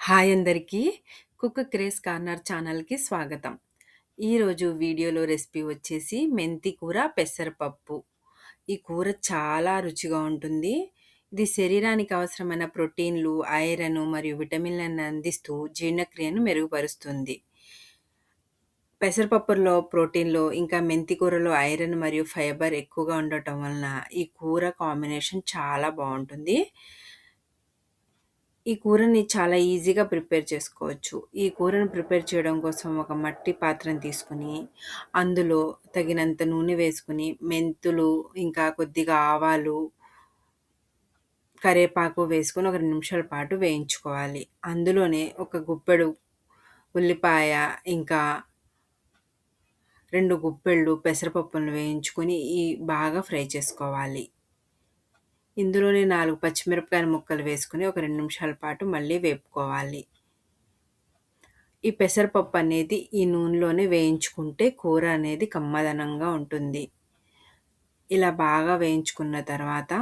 Hi అందరికీ. Cook craze corner ఛానల్‌కి స్వాగతం. ఈరోజు వీడియోలో రెసిపీ వచ్చేసి మెంతి కూర, పెసరపప్పు. ఈ కూర చాలా రుచిగా ఉంటుంది. ఇది శరీరానికి అవసరమైన ప్రోటీన్లు, ఐరన్ మరియు విటమిన్లను అందిస్తూ జీర్ణక్రియను మెరుగుపరుస్తుంది. పెసరపప్పులో ప్రోటీన్‌లు, ఇంకా మెంతి కూరలో ఐరన్ మరియు ఫైబర్ ఎక్కువగా ఉండటం వలన ఈ కూర కాంబినేషన్ చాలా బావుంటుంది. ఈ కూరని చాలా ఈజీగా ప్రిపేర్ చేసుకోవచ్చు. ఈ కూరను ప్రిపేర్ చేయడం కోసం ఒక మట్టి పాత్రను తీసుకొని, అందులో తగినంత నూనె వేసుకొని, మెంతులు, ఇంకా కొద్దిగా ఆవాలు, కరివేపాకు వేసుకొని ఒక 2 నిమిషాల పాటు వేయించుకోవాలి. అందులోనే ఒక గుప్పెడు ఉల్లిపాయ, ఇంకా 2 గుప్పెళ్ళు పెసరపప్పులను వేయించుకొని బాగా ఫ్రై చేసుకోవాలి. ఇందులోనే 4 పచ్చిమిరపకాయల ముక్కలు వేసుకొని ఒక 2 నిమిషాల పాటు మళ్ళీ వేపుకోవాలి. ఈ పెసరపప్పు అనేది ఈ నూనెలోనే వేయించుకుంటే కూర అనేది కమ్మదనంగా ఉంటుంది. ఇలా బాగా వేయించుకున్న తర్వాత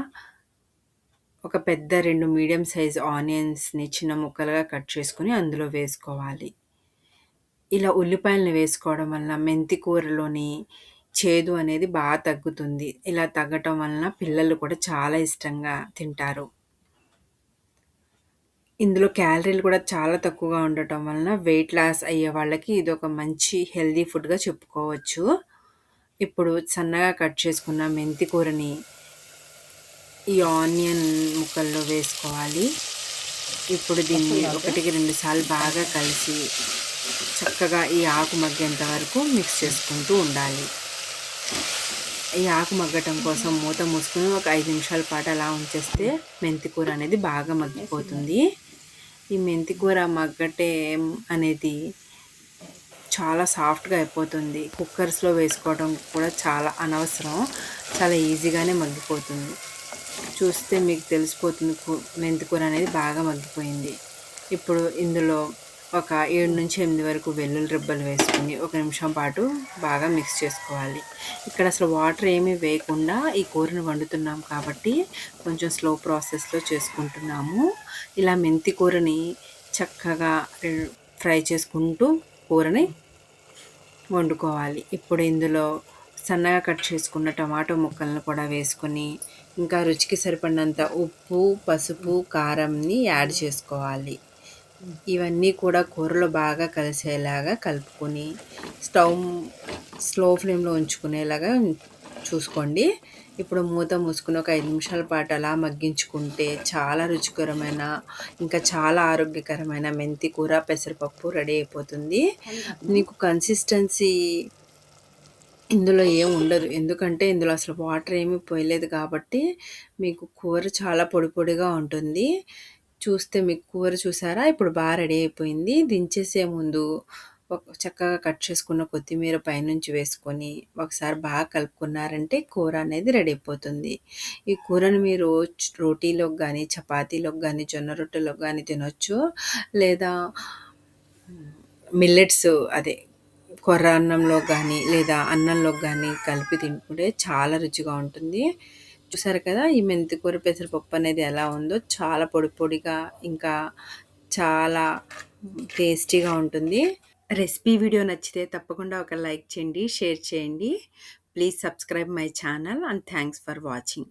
ఒక పెద్ద 2 మీడియం సైజ్ ఆనియన్స్‌ని చిన్న ముక్కలుగా కట్ చేసుకొని అందులో వేసుకోవాలి. ఇలా ఉల్లిపాయలను వేసుకోవడం వలన మెంతి కూరలోని చేదు అనేది బాగా తగ్గుతుంది. ఇలా తగ్గటం వలన పిల్లలు కూడా చాలా ఇష్టంగా తింటారు. ఇందులో క్యాలరీలు కూడా చాలా తక్కువగా ఉండటం వలన వెయిట్ లాస్ అయ్యే వాళ్ళకి ఇదొక మంచి హెల్తీ ఫుడ్‌గా చెప్పుకోవచ్చు. ఇప్పుడు సన్నగా కట్ చేసుకున్న మెంతి కూరని ఈ ఆనియన్ ముక్కల్లో వేసుకోవాలి. ఇప్పుడు దీన్ని 1కి 2 సార్లు బాగా కలిసి చక్కగా ఈ ఆకు మగ్గేంత వరకు మిక్స్ చేసుకుంటూ ఉండాలి. ఈ ఆకు మగ్గటం కోసం మూత మూసుకొని ఒక 5 నిమిషాల పాటు అలా ఉంచేస్తే మెంతి కూర అనేది బాగా మగ్గిపోతుంది. ఈ మెంతి కూర మగ్గటం అనేది చాలా సాఫ్ట్‌గా అయిపోతుంది. కుక్కర్స్‌లో వేసుకోవడం కూడా చాలా అనవసరం. చాలా ఈజీగానే మగ్గిపోతుంది. చూస్తే మీకు తెలిసిపోతుంది మెంతి కూర అనేది బాగా మగ్గిపోయింది. ఇప్పుడు ఇందులో ఒక 7-8 వరకు వెల్లుల్లి రెబ్బలు వేసుకొని ఒక నిమిషం పాటు బాగా మిక్స్ చేసుకోవాలి. ఇక్కడ అసలు వాటర్ ఏమీ వేయకుండా ఈ కూరను వండుతున్నాం కాబట్టి కొంచెం స్లో ప్రాసెస్‌లో చేసుకుంటున్నాము. ఇలా మెంతి కూరని చక్కగా ఫ్రై చేసుకుంటూ కూరని వండుకోవాలి. ఇప్పుడు ఇందులో సన్నగా కట్ చేసుకున్న టమాటో ముక్కలను కూడా వేసుకొని, ఇంకా రుచికి సరిపడినంత ఉప్పు, పసుపు, కారంని యాడ్ చేసుకోవాలి. ఇవన్నీ కూడా కూరలో బాగా కలిసేలాగా కలుపుకొని స్లో ఫ్లేమ్‌లో ఉంచుకునేలాగా చూసుకోండి. ఇప్పుడు మూత మూసుకొని ఒక 5 నిమిషాల పాటు అలా మగ్గించుకుంటే చాలా రుచికరమైన, ఇంకా చాలా ఆరోగ్యకరమైన మెంతి కూర, పెసరపప్పు రెడీ అయిపోతుంది. మీకు కన్సిస్టెన్సీ ఇందులో ఏం ఉండదు. ఎందుకంటే ఇందులో అసలు వాటర్ ఏమీ పోయలేదు కాబట్టి మీకు కూర చాలా పొడి పొడిగా ఉంటుంది. చూస్తే మీకు కూర చూసారా ఇప్పుడు బాగా రెడీ అయిపోయింది. దించేసే ముందు చక్కగా కట్ చేసుకున్న కొత్తిమీర పైనుంచి వేసుకొని ఒకసారి బాగా కలుపుకున్నారంటే కూర అనేది రెడీ అయిపోతుంది. ఈ కూరను మీరు రోటీలోకి కానీ, చపాతీలోకి కానీ, జొన్న రొట్టెలోకి కానీ తినొచ్చు. లేదా మిల్లెట్స్ అదే కొర్ర అన్నంలో కానీ, లేదా అన్నంలోకి కానీ కలిపి తింటుంటే చాలా రుచిగా ఉంటుంది. చూసారు కదా ఈ మెంతి కూర, పెసరపప్పు అనేది ఎలా ఉందో, చాలా పొడి పొడిగా, ఇంకా చాలా టేస్టీగా ఉంటుంది. రెసిపీ వీడియో నచ్చితే తప్పకుండా ఒక లైక్ చేయండి, షేర్ చేయండి. Please subscribe my channel and thanks for watching.